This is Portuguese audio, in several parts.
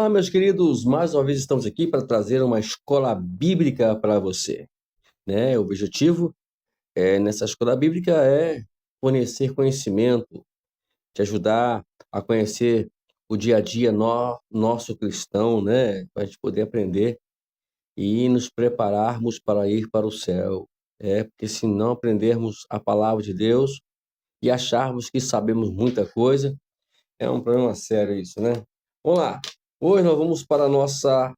Olá, meus queridos, mais uma vez estamos aqui para trazer uma escola bíblica para você, né? O objetivo nessa escola bíblica é fornecer conhecimento, te ajudar a conhecer o dia a dia nosso cristão, né? Para a gente poder aprender e nos prepararmos para ir para o céu. Porque se não aprendermos a palavra de Deus e acharmos que sabemos muita coisa, é um problema sério isso, né? Vamos lá. Hoje nós vamos para a nossa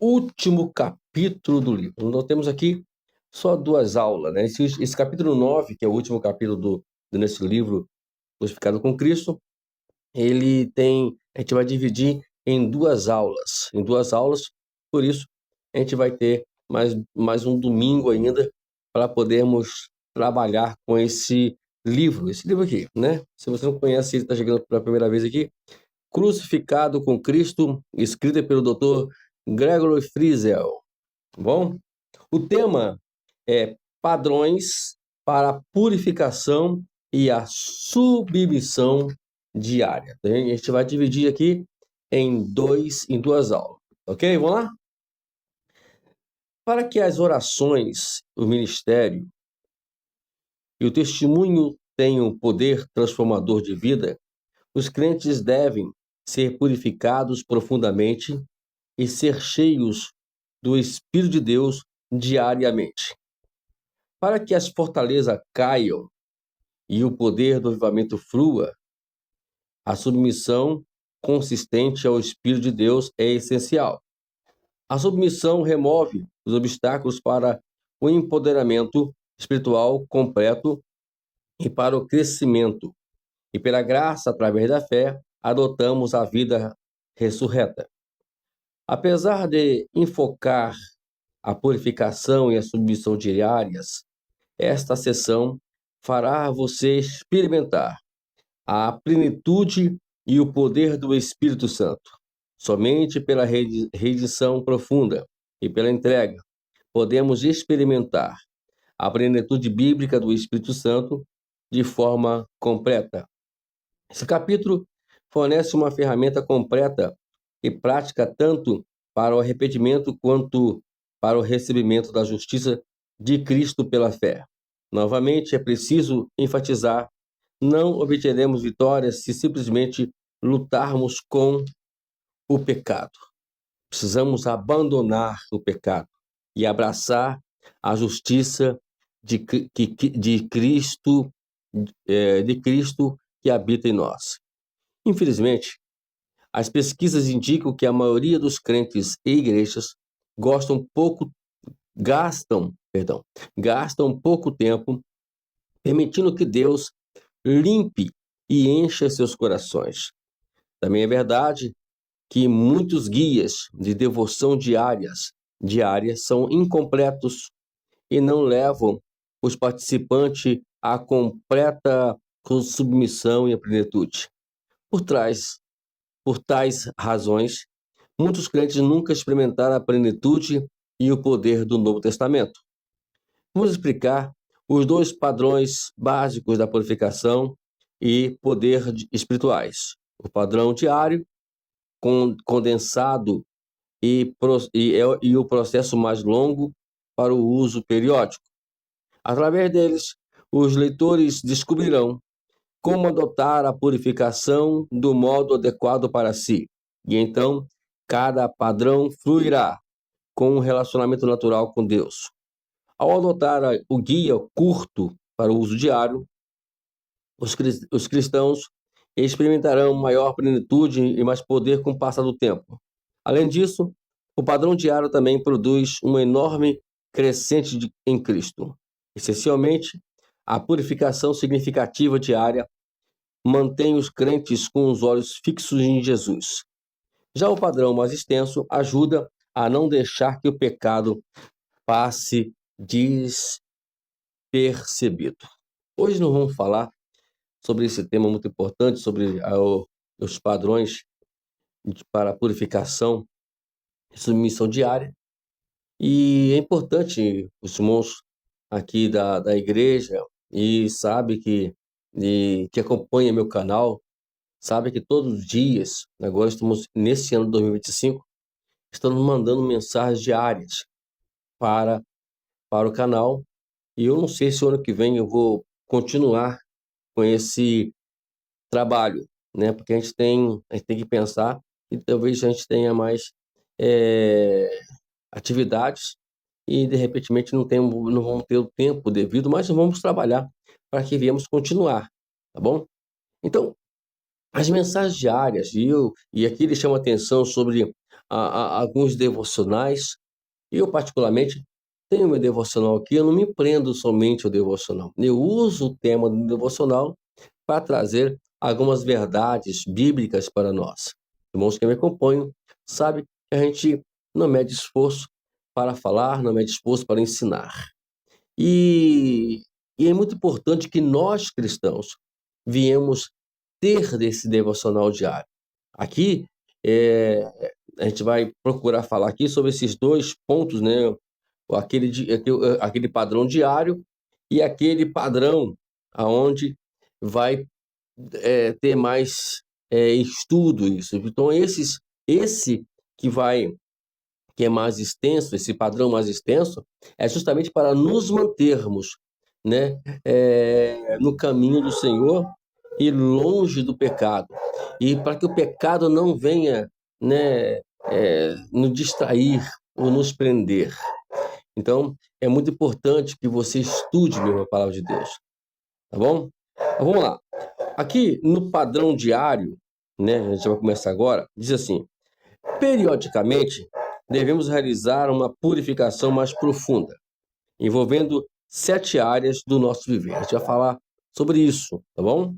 último capítulo do livro. Nós temos aqui só duas aulas, né? Esse capítulo 9, que é o último capítulo nesse livro, Crucificado com Cristo, a gente vai dividir em duas aulas, por isso a gente vai ter mais um domingo ainda para podermos trabalhar com esse livro aqui, né? Se você não conhece, ele está chegando pela primeira vez aqui, Crucificado com Cristo, escrita pelo Dr. Gregory Friesel. Tá bom? O tema é padrões para a purificação e a submissão diária. A gente vai dividir aqui em duas aulas, ok? Vamos lá? Para que as orações, o ministério e o testemunho tenham poder transformador de vida, os crentes devem ser purificados profundamente e ser cheios do Espírito de Deus diariamente. Para que as fortalezas caiam e o poder do avivamento flua, a submissão consistente ao Espírito de Deus é essencial. A submissão remove os obstáculos para o empoderamento espiritual completo e para o crescimento. E pela graça, através da fé, adotamos a vida ressurreta. Apesar de enfocar a purificação e a submissão diárias, esta sessão fará você experimentar a plenitude e o poder do Espírito Santo. Somente pela rendição profunda e pela entrega podemos experimentar a plenitude bíblica do Espírito Santo de forma completa. Esse capítulo fornece uma ferramenta completa e prática tanto para o arrependimento quanto para o recebimento da justiça de Cristo pela fé. Novamente, é preciso enfatizar: não obteremos vitória se simplesmente lutarmos com o pecado. Precisamos abandonar o pecado e abraçar a justiça de Cristo, de Cristo que habita em nós. Infelizmente, as pesquisas indicam que a maioria dos crentes e igrejas gastam, gastam pouco tempo permitindo que Deus limpe e encha seus corações. Também é verdade que muitos guias de devoção diárias são incompletos e não levam os participantes à completa submissão e a plenitude. Por tais razões, muitos crentes nunca experimentaram a plenitude e o poder do Novo Testamento. Vamos explicar os dois padrões básicos da purificação e poder espirituais. O padrão diário, condensado, e o processo mais longo para o uso periódico. Através deles, os leitores descobrirão como adotar a purificação do modo adequado para si. E então, cada padrão fluirá com um relacionamento natural com Deus. Ao adotar o guia curto para o uso diário, os cristãos experimentarão maior plenitude e mais poder com o passar do tempo. Além disso, o padrão diário também produz uma enorme crescente em Cristo. Essencialmente, a purificação significativa diária mantém os crentes com os olhos fixos em Jesus. Já o padrão mais extenso ajuda a não deixar que o pecado passe despercebido. Hoje nós vamos falar sobre esse tema muito importante, sobre os padrões para a purificação e submissão diária. E é importante, os irmãos aqui da igreja, e sabe que acompanha meu canal, sabe que todos os dias, agora estamos nesse ano de 2025, estamos mandando mensagens diárias para o canal. E eu não sei se o ano que vem eu vou continuar com esse trabalho, né? Porque a gente tem que pensar e talvez a gente tenha mais eh, atividades e de repente não vamos ter o tempo devido, mas vamos trabalhar para que viemos continuar, tá bom? Então, as mensagens diárias, e aqui ele chama atenção sobre alguns devocionais. Eu, particularmente, tenho meu devocional aqui, eu não me prendo somente ao devocional. Eu uso o tema do devocional para trazer algumas verdades bíblicas para nós. Irmãos que me acompanham, sabe que a gente não mede esforço para falar, não mede esforço para ensinar. E, e é muito importante que nós, cristãos, viemos ter desse devocional diário. Aqui, é, a gente vai procurar falar aqui sobre esses dois pontos, né? Aquele padrão diário e aquele padrão aonde vai ter mais estudo isso. Então, esse que que é mais extenso, esse padrão mais extenso, é justamente para nos mantermos, né, no caminho do Senhor e longe do pecado. E para que o pecado não venha, né, nos distrair ou nos prender. Então, é muito importante que você estude mesmo a palavra de Deus, tá bom? Então, vamos lá. Aqui no padrão diário, né, a gente vai começar agora, diz assim: periodicamente devemos realizar uma purificação mais profunda, envolvendo 7 áreas do nosso viver. A gente vai falar sobre isso, tá bom?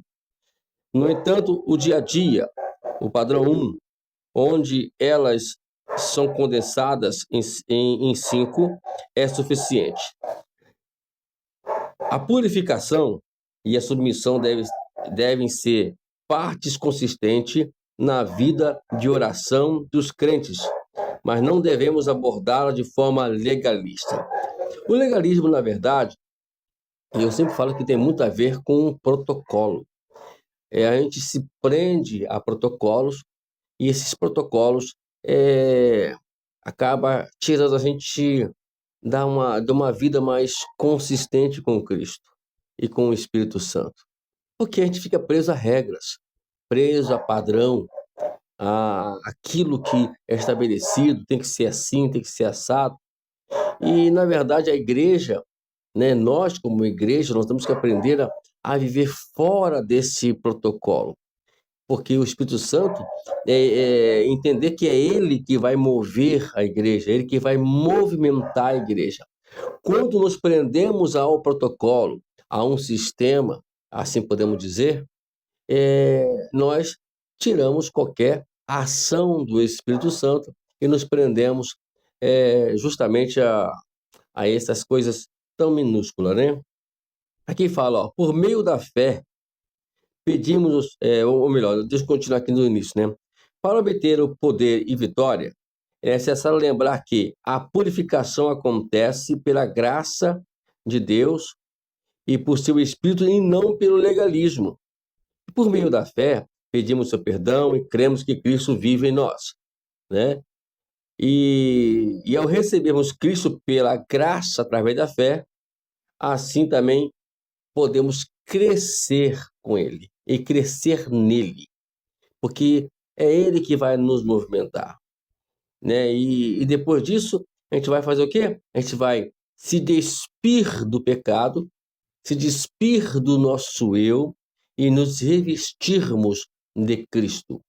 No entanto, o dia a dia, o padrão 1, onde elas são condensadas em 5, é suficiente. A purificação e a submissão devem ser partes consistentes na vida de oração dos crentes, mas não devemos abordá-la de forma legalista. O legalismo, na verdade, eu sempre falo que tem muito a ver com o protocolo. A gente se prende a protocolos e esses protocolos acaba tirando a gente de uma vida mais consistente com Cristo e com o Espírito Santo. Porque a gente fica preso a regras, preso a padrão, a aquilo que é estabelecido, tem que ser assim, tem que ser assado. E, na verdade, a igreja, né, nós como igreja, nós temos que aprender a viver fora desse protocolo. Porque o Espírito Santo entender que é Ele que vai mover a igreja, Ele que vai movimentar a igreja. Quando nos prendemos ao protocolo, a um sistema, assim podemos dizer, nós tiramos qualquer ação do Espírito Santo e nos prendemos justamente a essas coisas tão minúsculas, né? Aqui fala, ó, por meio da fé, pedimos, ou melhor, deixa eu continuar aqui no início, né? Para obter o poder e vitória, é necessário lembrar que a purificação acontece pela graça de Deus e por seu Espírito e não pelo legalismo. Por meio da fé, pedimos seu perdão e cremos que Cristo vive em nós, né? E ao recebermos Cristo pela graça através da fé, assim também podemos crescer com Ele e crescer nele, porque é Ele que vai nos movimentar, né? E depois disso, a gente vai fazer o quê? A gente vai se despir do pecado, se despir do nosso eu e nos revestirmos de Cristo,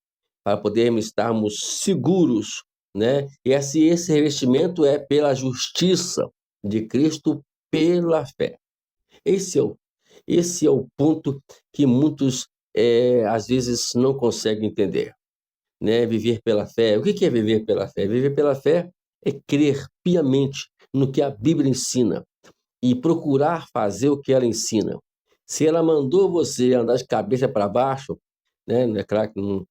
para podermos estarmos seguros, né? E esse revestimento é pela justiça de Cristo pela fé. Esse é o, esse é o ponto que muitos, às vezes, não conseguem entender, né? Viver pela fé. O que é viver pela fé? Viver pela fé é crer piamente no que a Bíblia ensina e procurar fazer o que ela ensina. Se ela mandou você andar de cabeça para baixo, né? É claro que não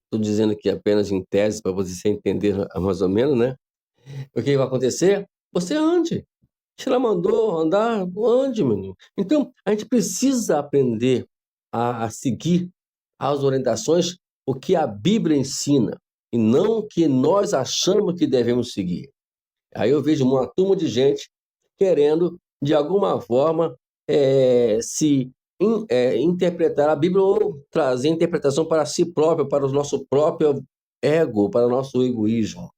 estou dizendo que apenas em tese para você entender mais ou menos, né? O que vai acontecer? Você ande. Se ela mandou andar, ande, menino. Então, a gente precisa aprender a seguir as orientações, o que a Bíblia ensina, e não o que nós achamos que devemos seguir. Aí eu vejo uma turma de gente querendo, de alguma forma, interpretar a Bíblia ou trazer interpretação para si próprio, para o nosso próprio ego, para o nosso egoísmo.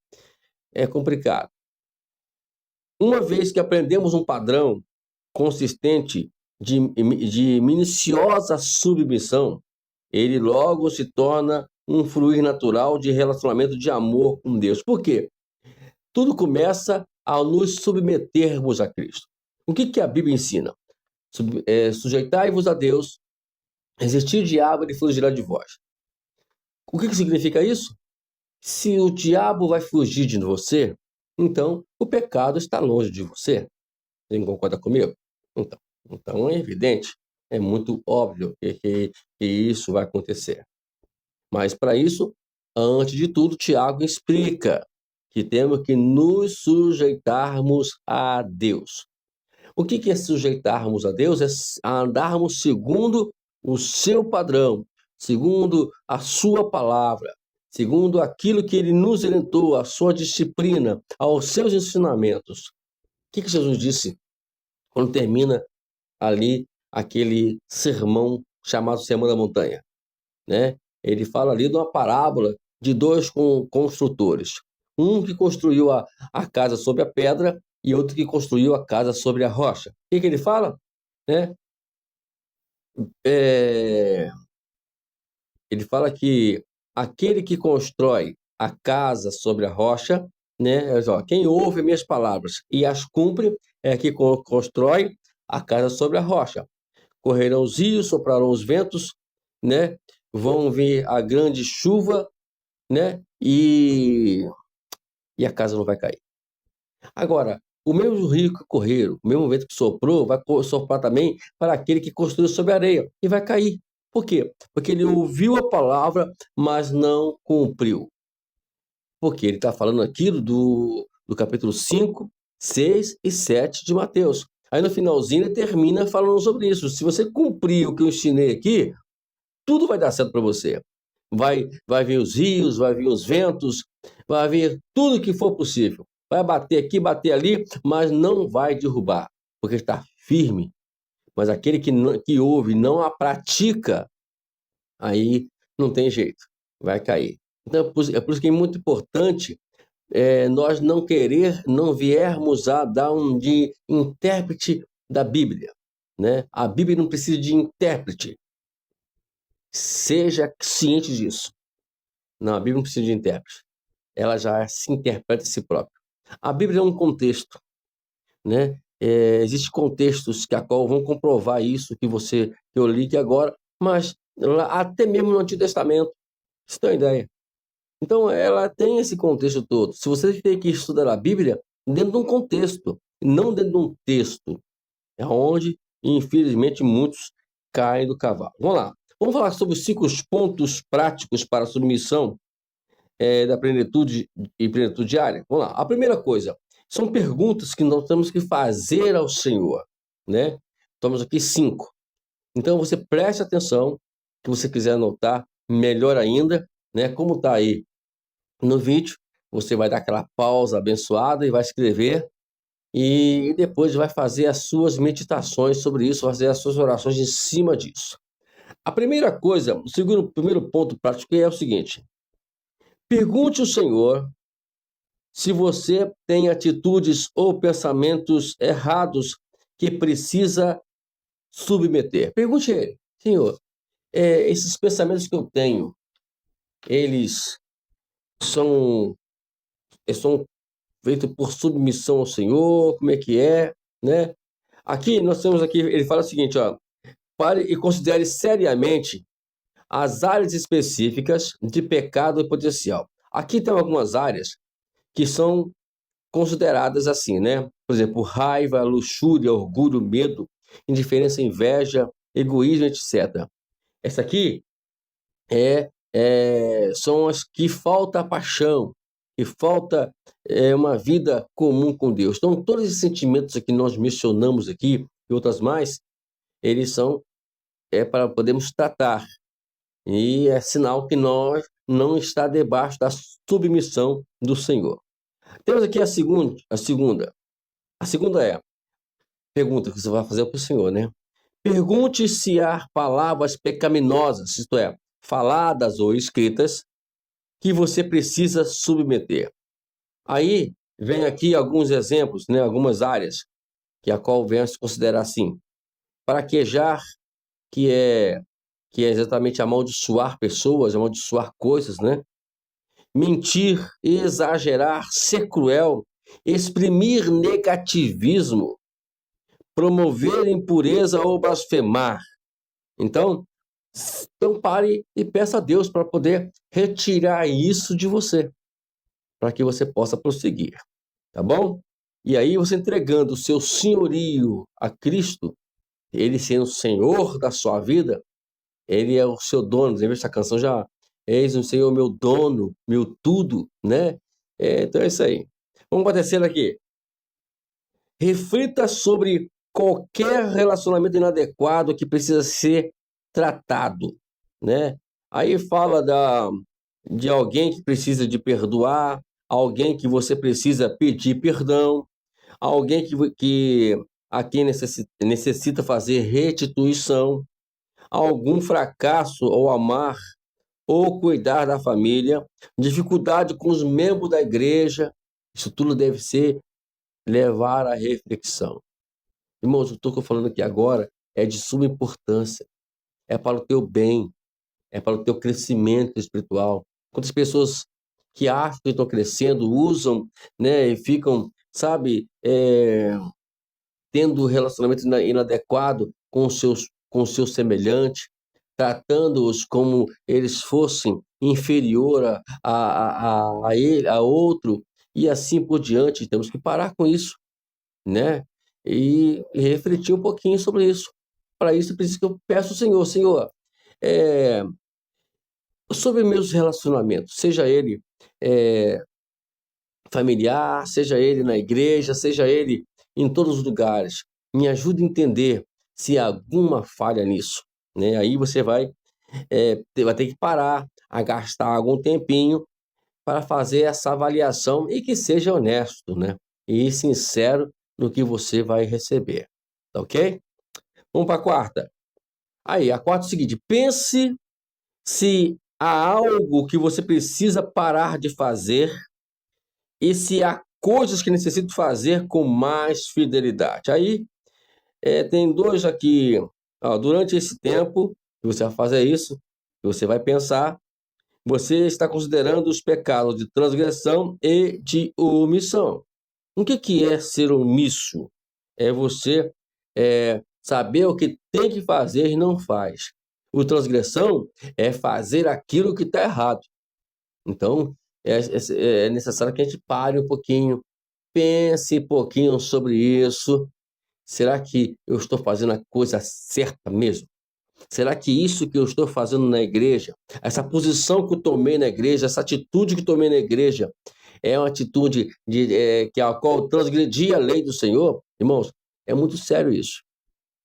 É complicado. Uma vez que aprendemos um padrão consistente de minuciosa submissão, ele logo se torna um fluir natural de relacionamento de amor com Deus. Por quê? Tudo começa ao nos submetermos a Cristo. O que a Bíblia ensina? Sujeitai-vos a Deus, resistir o diabo, ele fugirá de vós. O que significa isso? Se o diabo vai fugir de você, então o pecado está longe de você. Você concorda comigo? Então é evidente, é muito óbvio que isso vai acontecer. Mas para isso, antes de tudo, Tiago explica que temos que nos sujeitarmos a Deus. O que é sujeitarmos a Deus? É andarmos segundo o seu padrão, segundo a sua palavra, segundo aquilo que ele nos orientou, a sua disciplina, aos seus ensinamentos. O que Jesus disse quando termina ali aquele sermão chamado Sermão da Montanha, né? Ele fala ali de uma parábola de dois construtores. Um que construiu a casa sobre a pedra e outro que construiu a casa sobre a rocha. O que ele fala? Né? Ele fala que aquele que constrói a casa sobre a rocha, né? Quem ouve minhas palavras e as cumpre é que constrói a casa sobre a rocha. Correrão os rios, soprarão os ventos, né? Vão vir a grande chuva, né? E a casa não vai cair. Agora, o mesmo rio que correram, o mesmo vento que soprou, vai soprar também para aquele que construiu sobre a areia e vai cair. Por quê? Porque ele ouviu a palavra, mas não cumpriu. Porque ele está falando aqui do capítulo 5, 6 e 7 de Mateus. Aí no finalzinho ele termina falando sobre isso. Se você cumprir o que eu ensinei aqui, tudo vai dar certo para você. Vai vir os rios, vai vir os ventos, vai vir tudo que for possível. Vai bater aqui, bater ali, mas não vai derrubar, porque está firme. Mas aquele que ouve e não a pratica, aí não tem jeito, vai cair. Então é por isso que é muito importante nós não viermos a dar de intérprete da Bíblia, né? A Bíblia não precisa de intérprete. Seja ciente disso. Não, a Bíblia não precisa de intérprete. Ela já se interpreta a si própria. A Bíblia é um contexto, né? Existem contextos que a qual vão comprovar isso que eu li aqui agora, mas até mesmo no Antigo Testamento. Você tem uma ideia? Então, ela tem esse contexto todo. Se você tem que estudar a Bíblia dentro de um contexto, não dentro de um texto, é onde, infelizmente, muitos caem do cavalo. Vamos lá. Vamos falar sobre os 5 pontos práticos para a submissão da plenitude e plenitude diária. Vamos lá. A primeira coisa, são perguntas que nós temos que fazer ao Senhor, né? Temos aqui 5. Então, você preste atenção, que você quiser anotar, melhor ainda, né? Como está aí no vídeo, você vai dar aquela pausa abençoada e vai escrever, e depois vai fazer as suas meditações sobre isso, fazer as suas orações em cima disso. A primeira coisa, o primeiro ponto prático é o seguinte: pergunte ao Senhor se você tem atitudes ou pensamentos errados que precisa submeter. Pergunte a Ele: Senhor, esses pensamentos que eu tenho, eles são feitos por submissão ao Senhor? Como é que é, né? Aqui, nós temos aqui, ele fala o seguinte, ó: pare e considere seriamente as áreas específicas de pecado e potencial. Aqui tem algumas áreas que são consideradas assim, né? Por exemplo, raiva, luxúria, orgulho, medo, indiferença, inveja, egoísmo, etc. Essa aqui são as que falta paixão, que falta uma vida comum com Deus. Então, todos esses sentimentos que nós mencionamos aqui, e outras mais, eles são para podermos tratar. E é sinal que nós não está debaixo da submissão do Senhor. Temos aqui a segunda. A segunda é, pergunta que você vai fazer para o Senhor, né? Pergunte se há palavras pecaminosas, isto é, faladas ou escritas, que você precisa submeter. Aí vem aqui alguns exemplos, né, algumas áreas que a qual venha se considerar assim. Praquejar, que é exatamente amaldiçoar pessoas, amaldiçoar coisas, né? Mentir, exagerar, ser cruel, exprimir negativismo, promover impureza ou blasfemar. Então pare e peça a Deus para poder retirar isso de você, para que você possa prosseguir, tá bom? E aí você entregando o seu senhorio a Cristo, ele sendo o Senhor da sua vida, ele é o seu dono. Lembra essa canção já? Eis o Senhor meu dono, meu tudo, né? Então é isso aí. Vamos para a terceira aqui. Reflita sobre qualquer relacionamento inadequado que precisa ser tratado, né? Aí fala de alguém que precisa de perdoar, alguém que você precisa pedir perdão, alguém que a quem necessita fazer restituição, algum fracasso ou amar ou cuidar da família, dificuldade com os membros da igreja. Isso tudo deve ser levar à reflexão. Irmãos, o que eu estou falando aqui agora é de suma importância. É para o teu bem, é para o teu crescimento espiritual. Quantas pessoas que acham que estão crescendo, usam, né, e ficam, sabe, tendo relacionamento inadequado com o seu semelhante, tratando-os como eles fossem inferior a ele, a outro, e assim por diante. Temos que parar com isso, né? E refletir um pouquinho sobre isso. Para isso, por isso que eu peço ao Senhor, Senhor, é, sobre meus relacionamentos, seja ele familiar, seja ele na igreja, seja ele em todos os lugares, me ajude a entender se há alguma falha nisso, né? Aí você vai ter que parar a gastar algum tempinho para fazer essa avaliação e que seja honesto, né? E sincero no que você vai receber, tá ok? Vamos para a quarta. Aí, a quarta é o seguinte: pense se há algo que você precisa parar de fazer e se há coisas que necessito fazer com mais fidelidade. Aí, tem dois aqui. Ó, durante esse tempo que você vai fazer isso, que você vai pensar, você está considerando os pecados de transgressão e de omissão. O que é ser omisso? É você saber o que tem que fazer e não faz. O transgressão é fazer aquilo que está errado. Então, é necessário que a gente pare um pouquinho, pense um pouquinho sobre isso. Será que eu estou fazendo a coisa certa mesmo? Será que isso que eu estou fazendo na igreja, essa posição que eu tomei na igreja, essa atitude que eu tomei na igreja, é uma atitude que a qual transgredi a lei do Senhor? Irmãos, é muito sério isso.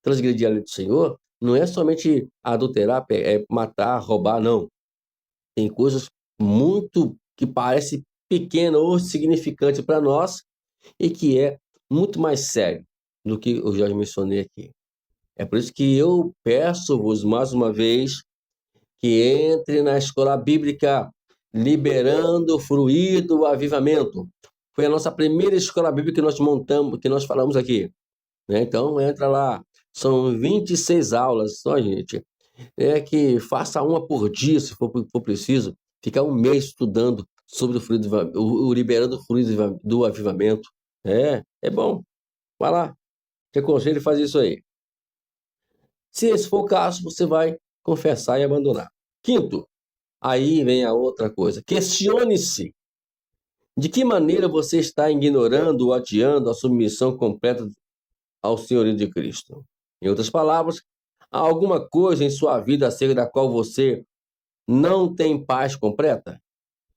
Transgredir a lei do Senhor não é somente adulterar, matar, roubar, não. Tem coisas muito que parecem pequenas ou significantes para nós e que é muito mais sério do que eu já mencionei aqui. É por isso que eu peço-vos mais uma vez que entre na escola bíblica Liberando o Fruir do Avivamento. Foi a nossa primeira escola bíblica que nós montamos, que nós falamos aqui, né? Então entra lá, são 26 aulas só, gente. Que faça uma por dia, se for preciso, ficar um mês estudando sobre o Liberando o Fruir do Avivamento. É bom. Vai lá, te aconselho a fazer isso aí. Se esse for o caso, você vai confessar e abandonar. Quinto, aí vem a outra coisa. Questione-se de que maneira você está ignorando ou adiando a submissão completa ao senhorio de Cristo. Em outras palavras, há alguma coisa em sua vida acerca da qual você não tem paz completa?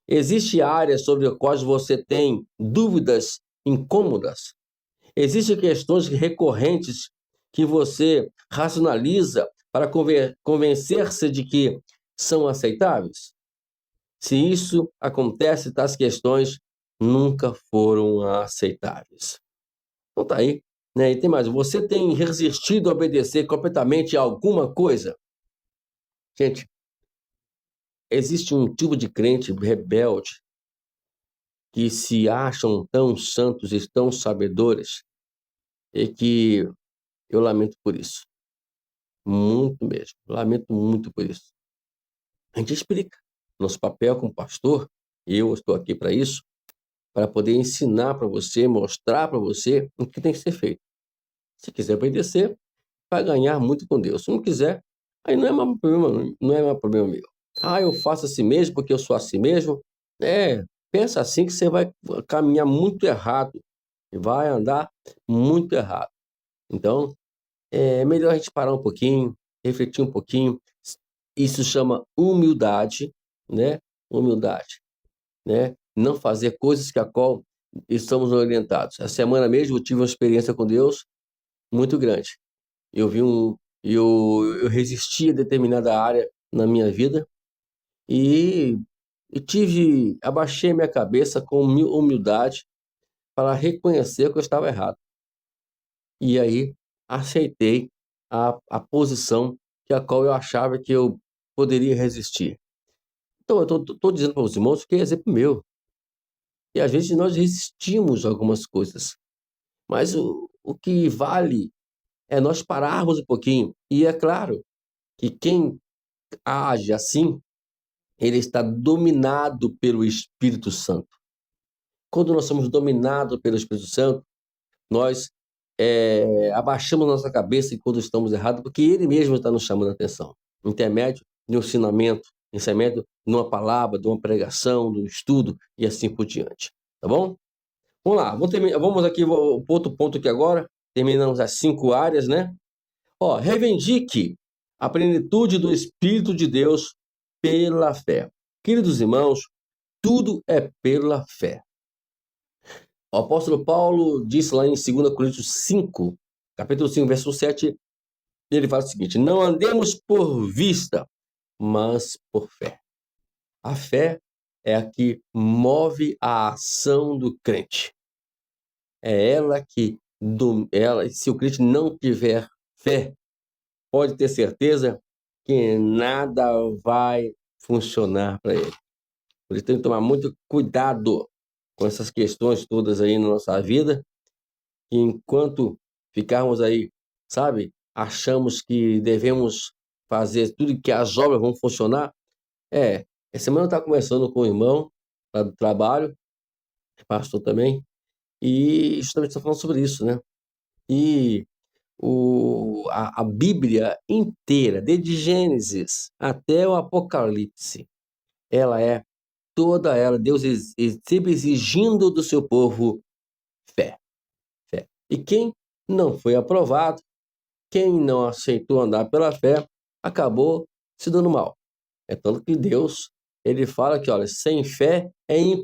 Existe áreas sobre as quais você tem dúvidas incômodas? Existem questões recorrentes que você racionaliza para convencer-se de que são aceitáveis? Se isso acontece, tais questões nunca foram aceitáveis. Então tá aí, né? E tem mais, você tem resistido a obedecer completamente a alguma coisa? Gente, existe um tipo de crente rebelde que se acham tão santos e tão sabedores e que eu lamento por isso. Muito mesmo. Lamento muito por isso. A gente explica. Nosso papel como pastor, e eu estou aqui para isso, para poder ensinar para você, mostrar para você o que tem que ser feito. Se quiser obedecer, vai ganhar muito com Deus. Se não quiser, aí não é mais problema, não é mais problema meu. Ah, eu faço assim mesmo porque eu sou assim mesmo. Pensa assim que você vai caminhar muito errado e vai andar muito errado. Então, é melhor a gente parar um pouquinho, refletir um pouquinho. Isso chama humildade, né? Humildade, né? Não fazer coisas que a qual estamos orientados. A semana mesmo eu tive uma experiência com Deus muito grande. Eu vi eu resisti a determinada área na minha vida e, abaixei minha cabeça com humildade para reconhecer que eu estava errado. E aí aceitei a posição que a qual eu achava que eu poderia resistir. Então eu estou dizendo para os irmãos que é exemplo meu. E às vezes nós resistimos a algumas coisas, mas o que vale é nós pararmos um pouquinho. E é claro que quem age assim, ele está dominado pelo Espírito Santo. Quando nós somos dominados pelo Espírito Santo, nós abaixamos nossa cabeça quando estamos errados, porque Ele mesmo está nos chamando a atenção. Intermédio de um ensinamento, intermédio de uma palavra, de uma pregação, de um estudo e assim por diante. Tá bom? Vamos lá, vamos aqui, outro ponto aqui agora. Terminamos as 5 áreas, né? Reivindique a plenitude do Espírito de Deus pela fé. Queridos irmãos, tudo é pela fé. O apóstolo Paulo disse lá em 2 Coríntios 5, capítulo 5, verso 7, ele fala o seguinte: não andemos por vista, mas por fé. A fé é a que move a ação do crente. É ela que, se o crente não tiver fé, pode ter certeza que nada vai funcionar para ele. Por isso tem que tomar muito cuidado com essas questões todas aí na nossa vida, que enquanto ficarmos aí, sabe, achamos que devemos fazer tudo que as obras vão funcionar. Essa semana eu estava conversando com um irmão lá do trabalho, pastor também, e justamente está falando sobre isso, né? E a Bíblia inteira, desde Gênesis até o Apocalipse, ela é toda ela, Deus sempre exigindo do seu povo fé. Fé. E quem não foi aprovado, quem não aceitou andar pela fé, acabou se dando mal. É tanto que Deus, ele fala que, olha, sem fé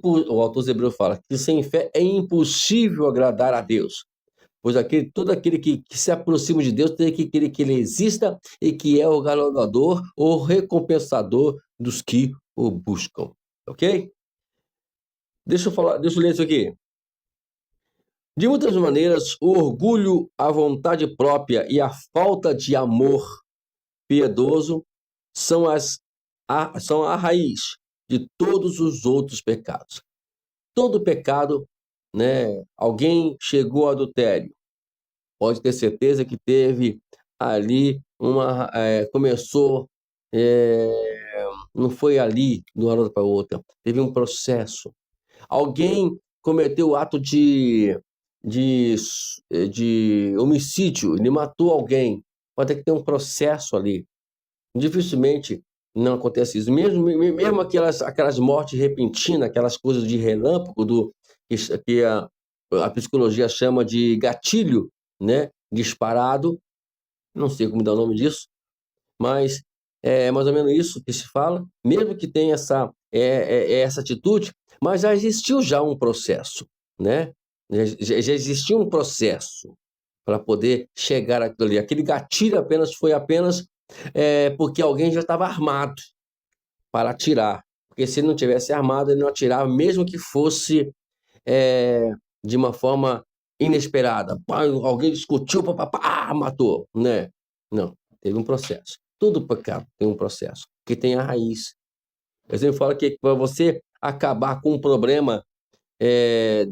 o autor Hebreu fala que sem fé é impossível agradar a Deus. Pois todo aquele que se aproxima de Deus tem que querer que ele exista e que é o galardoador ou recompensador dos que o buscam. Ok? Deixa eu ler isso aqui. De muitas maneiras, o orgulho, a vontade própria e a falta de amor piedoso são a raiz de todos os outros pecados. Todo pecado, né? Alguém chegou ao adultério, pode ter certeza que teve ali começou, não foi ali de uma hora para outra, teve um processo. Alguém cometeu o ato de homicídio, ele matou alguém, pode ter que ter um processo ali. Dificilmente não acontece isso. Mesmo aquelas mortes repentinas, aquelas coisas de relâmpago, que a psicologia chama de gatilho, né? Disparado, não sei como dá o nome disso, mas é mais ou menos isso que se fala, mesmo que tenha essa atitude, mas já existiu um processo, né? Já existiu um processo para poder chegar àquilo ali. Aquele gatilho foi apenas porque alguém já estava armado. para atirar. Porque se ele não tivesse armado, ele não atirava, mesmo que fosse de uma forma inesperada. Pá, alguém discutiu, matou, né? Não, teve um processo. Todo pecado tem um processo, que tem a raiz. Eu sempre falo que para você acabar com um problema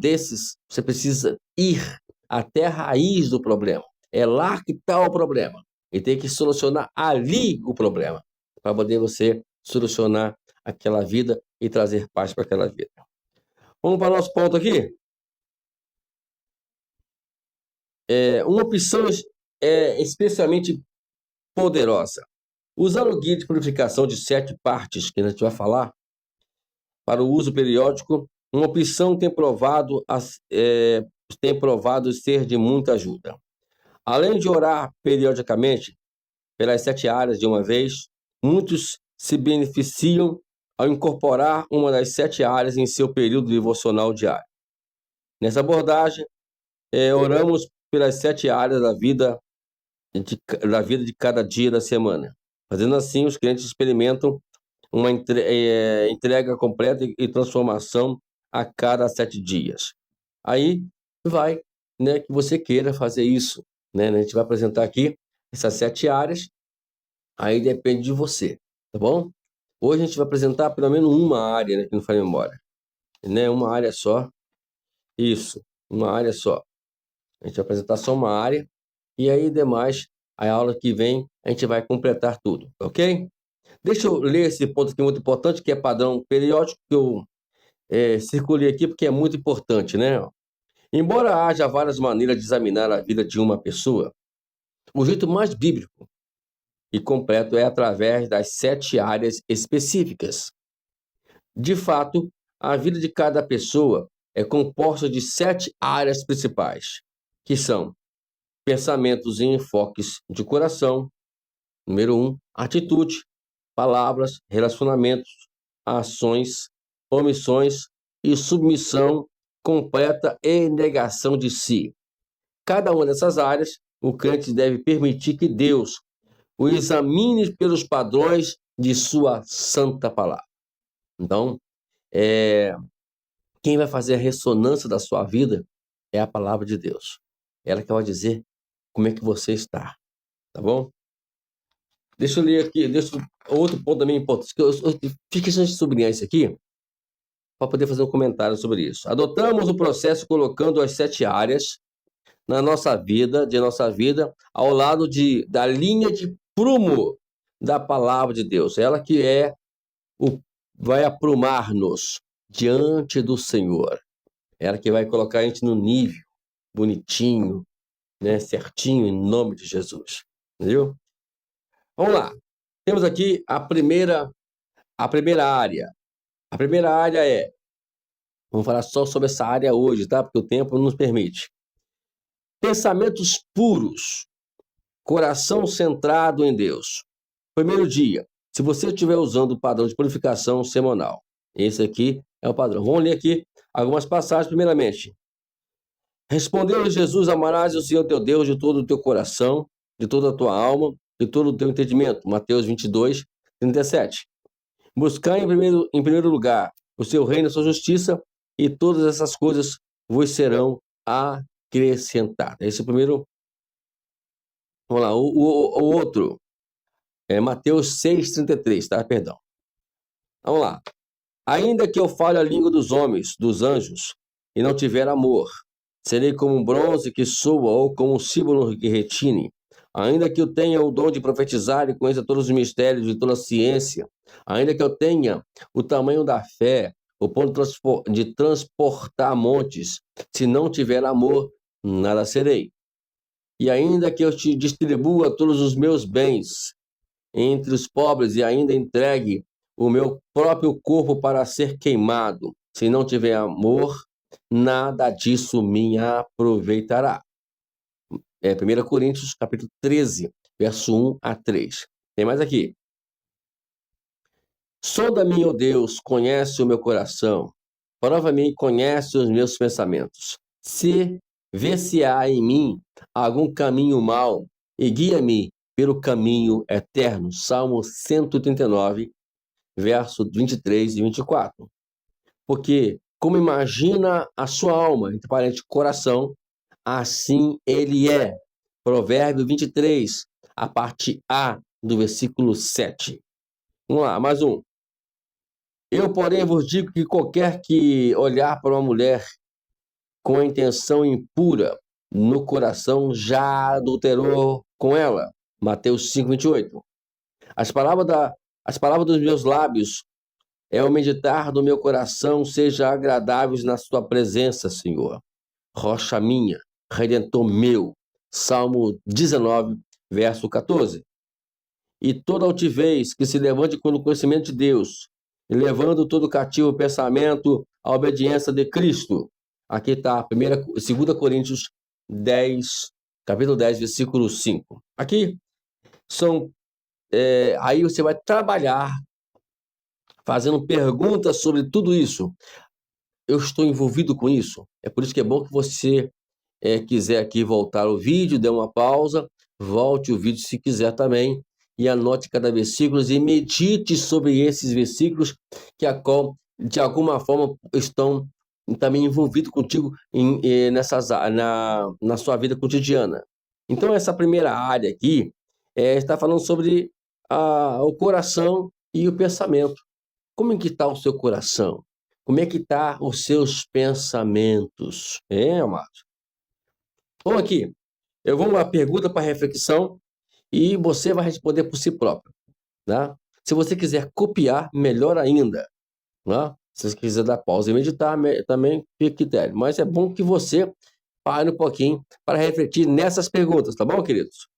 desses, você precisa ir até a raiz do problema. É lá que está o problema. E tem que solucionar ali o problema, para poder você solucionar aquela vida e trazer paz para aquela vida. Vamos para o nosso ponto aqui? Uma opção especialmente poderosa. Usando o guia de purificação de 7 partes, que a gente vai falar, para o uso periódico, uma opção tem provado ser de muita ajuda. Além de orar periodicamente pelas 7 áreas de uma vez, muitos se beneficiam ao incorporar uma das 7 áreas em seu período devocional diário. Nessa abordagem, oramos pelas 7 áreas da vida de cada dia da semana. Fazendo assim, os crentes experimentam uma entrega completa e transformação a cada 7 dias. Aí vai, né, que você queira fazer isso, né? A gente vai apresentar aqui essas 7 áreas, aí depende de você, tá bom? Hoje a gente vai apresentar pelo menos uma área, né, que não faz memória, né? Uma área só, isso, uma área só. A gente vai apresentar só uma área, e aí demais, a aula que vem, a gente vai completar tudo, ok? Deixa eu ler esse ponto aqui muito importante, que é padrão periódico, que eu circulei aqui porque é muito importante, né? Embora haja várias maneiras de examinar a vida de uma pessoa, o jeito mais bíblico e completo é através das 7 áreas específicas. De fato, a vida de cada pessoa é composta de 7 áreas principais, que são pensamentos e enfoques de coração, número 1, atitude, palavras, relacionamentos, ações, omissões e submissão completa e negação de si. Cada uma dessas áreas, o crente deve permitir que Deus o examine pelos padrões de sua santa palavra. Então, quem vai fazer a ressonância da sua vida é a palavra de Deus. Ela que vai dizer como é que você está, tá bom? Deixa eu ler aqui, outro ponto também importante, que eu fiz questão de sublinhar isso aqui, para poder fazer um comentário sobre isso. Adotamos o processo colocando as 7 áreas de nossa vida, ao lado da linha de prumo da palavra de Deus. Ela que vai aprumar-nos diante do Senhor. Ela que vai colocar a gente no nível bonitinho, né, certinho, em nome de Jesus. Entendeu? Vamos lá. Temos aqui a primeira área. A primeira área vamos falar só sobre essa área hoje, tá? Porque o tempo não nos permite. Pensamentos puros, coração centrado em Deus. Primeiro dia, se você estiver usando o padrão de purificação semanal, esse aqui é o padrão. Vamos ler aqui algumas passagens. Primeiramente, respondeu Jesus: amarás o Senhor teu Deus de todo o teu coração, de toda a tua alma, de todo o teu entendimento. Mateus 22, 37. Buscar em primeiro lugar o seu reino e a sua justiça, e todas essas coisas vos serão acrescentadas. Esse é o primeiro. Vamos lá, o outro é Mateus 6,33, tá? Perdão. Vamos lá. Ainda que eu fale a língua dos homens, dos anjos, e não tiver amor, serei como um bronze que soa ou como um símbolo que retine. Ainda que eu tenha o dom de profetizar e conheça todos os mistérios de toda a ciência, ainda que eu tenha o tamanho da fé, o ponto de transportar montes, se não tiver amor, nada serei. E ainda que eu te distribua todos os meus bens entre os pobres e ainda entregue o meu próprio corpo para ser queimado, se não tiver amor, nada disso me aproveitará. 1 Coríntios, capítulo 13, verso 1 a 3. Tem mais aqui. Sonda-me, ó Deus, conhece o meu coração. Prova-me e conhece os meus pensamentos. Vê se há em mim algum caminho mau e guia-me pelo caminho eterno. Salmo 139, verso 23 e 24. Porque, como imagina a sua alma, entre parênteses, coração, assim ele é. Provérbio 23, a parte A do versículo 7. Vamos lá, mais um. Eu, porém, vos digo que qualquer que olhar para uma mulher com a intenção impura no coração já adulterou com ela. Mateus 5, 28. As palavras dos meus lábios é o meditar do meu coração, seja agradáveis na sua presença, Senhor. Rocha minha, Redentor meu. Salmo 19, verso 14. E toda altivez que se levante com o conhecimento de Deus, e levando todo cativo pensamento à obediência de Cristo. Aqui está 2 Coríntios 10, capítulo 10, versículo 5. Aqui são, aí você vai trabalhar fazendo perguntas sobre tudo isso. Eu estou envolvido com isso. É por isso que é bom que você quiser aqui voltar o vídeo, dê uma pausa, volte o vídeo se quiser também, e anote cada versículo e medite sobre esses versículos que de alguma forma estão também envolvidos contigo na sua vida cotidiana. Então, essa primeira área aqui está falando sobre o coração e o pensamento. Como é que está o seu coração? Como é que estão os seus pensamentos? Amados? Vamos aqui. Eu vou uma pergunta para reflexão e você vai responder por si próprio. Tá? Se você quiser copiar, melhor ainda. Tá? Se você quiser dar pausa e meditar, também fica critério. Mas é bom que você pare um pouquinho para refletir nessas perguntas, tá bom, queridos?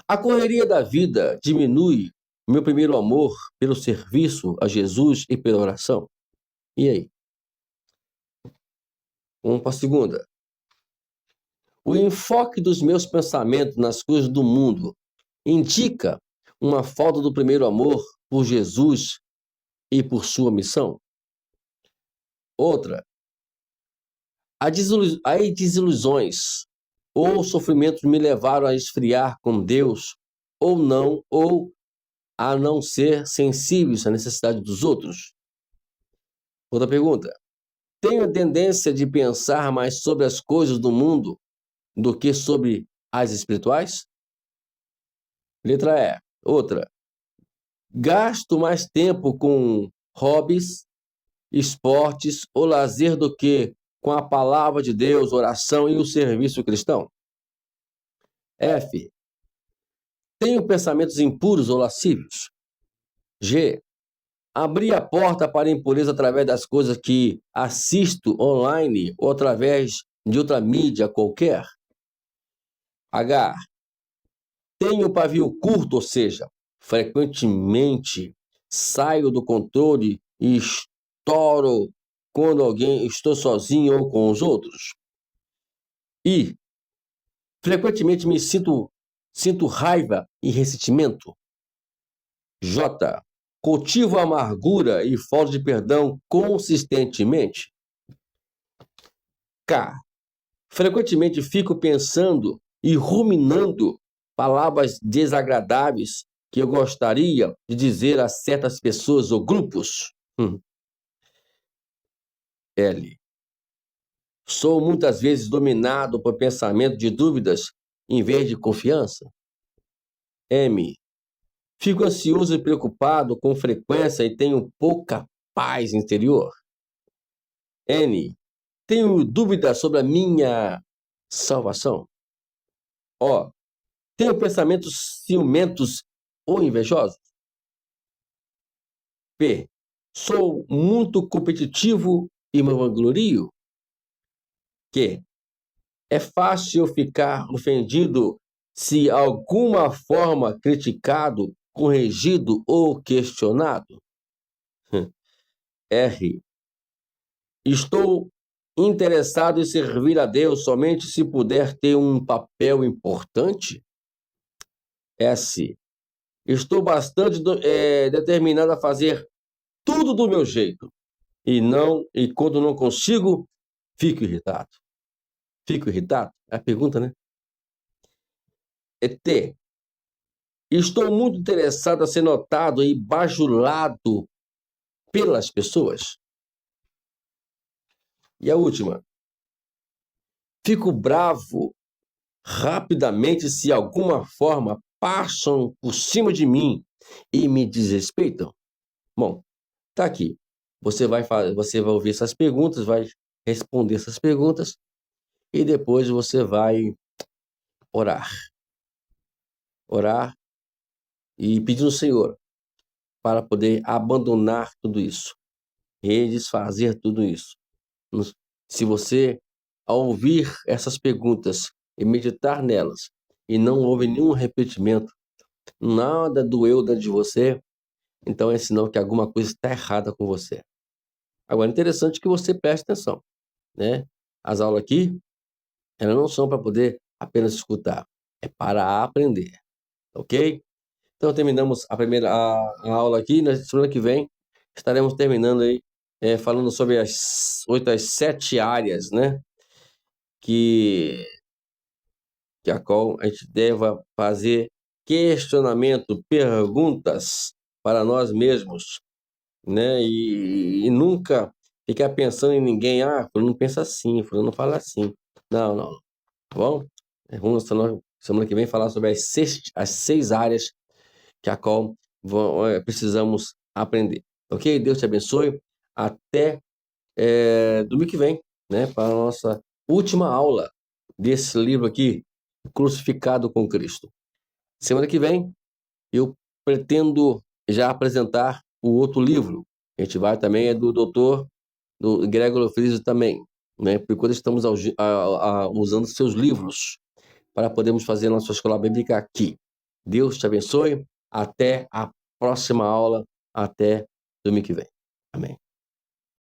A correria da vida diminui meu primeiro amor pelo serviço a Jesus e pela oração? E aí? Vamos para a segunda. O enfoque dos meus pensamentos nas coisas do mundo indica uma falta do primeiro amor por Jesus e por sua missão? Outra, as desilusões ou sofrimentos me levaram a esfriar com Deus ou a não ser sensíveis à necessidade dos outros? Outra pergunta, tenho a tendência de pensar mais sobre as coisas do mundo do que sobre as espirituais? Letra E. Outra, gasto mais tempo com hobbies, esportes ou lazer do que com a palavra de Deus, oração e o serviço cristão? F. Tenho pensamentos impuros ou lascivos? G. Abri a porta para a impureza através das coisas que assisto online ou através de outra mídia qualquer? H. Tenho pavio curto, ou seja, frequentemente saio do controle e estouro quando estou sozinho ou com os outros. I. Frequentemente me sinto raiva e ressentimento. J. Cultivo amargura e falta de perdão consistentemente. K. Frequentemente fico pensando e ruminando palavras desagradáveis que eu gostaria de dizer a certas pessoas ou grupos. L. Sou muitas vezes dominado por pensamento de dúvidas em vez de confiança. M. Fico ansioso e preocupado com frequência e tenho pouca paz interior. N. Tenho dúvidas sobre a minha salvação. O. Tenho pensamentos ciumentos ou invejosos. P. Sou muito competitivo e me vanglorio. Q. É fácil ficar ofendido se alguma forma criticado, corrigido ou questionado. R. Estou interessado em servir a Deus somente se puder ter um papel importante. S. Estou bastante determinado a fazer tudo do meu jeito e quando não consigo, fico irritado. Fico irritado? É a pergunta, né? É T. Estou muito interessado a ser notado e bajulado pelas pessoas. E a última. Fico bravo rapidamente se alguma forma passam por cima de mim e me desrespeitam. Bom, tá aqui. Você vai ouvir essas perguntas, vai responder essas perguntas e depois você vai orar. Orar e pedir ao Senhor para poder abandonar tudo isso e desfazer tudo isso. Se você, ao ouvir essas perguntas e meditar nelas, e não houve nenhum arrependimento, nada doeu dentro de você, então é sinal que alguma coisa está errada com você. Agora, é interessante que você preste atenção, né? As aulas aqui, elas não são para poder apenas escutar, é para aprender, ok? Então, terminamos a aula aqui. Na semana que vem, estaremos terminando aí, falando sobre as 8 às 7 áreas, né? Que, que a qual a gente deva fazer questionamento, perguntas para nós mesmos, né? E nunca ficar pensando em ninguém. Ah, fulano não pensa assim, fulano não fala assim. Não, não. Tá bom? Vamos semana que vem falar sobre as 6 áreas que a qual precisamos aprender. Ok? Deus te abençoe. Até domingo que vem, né? Para a nossa última aula desse livro aqui, Crucificado com Cristo. Semana que vem, eu pretendo já apresentar o outro livro. A gente vai também, é do doutor, do Gregor Friso também, né? Por enquanto estamos usando seus livros para podermos fazer a nossa escola bíblica aqui. Deus te abençoe. Até a próxima aula. Até domingo que vem. Amém.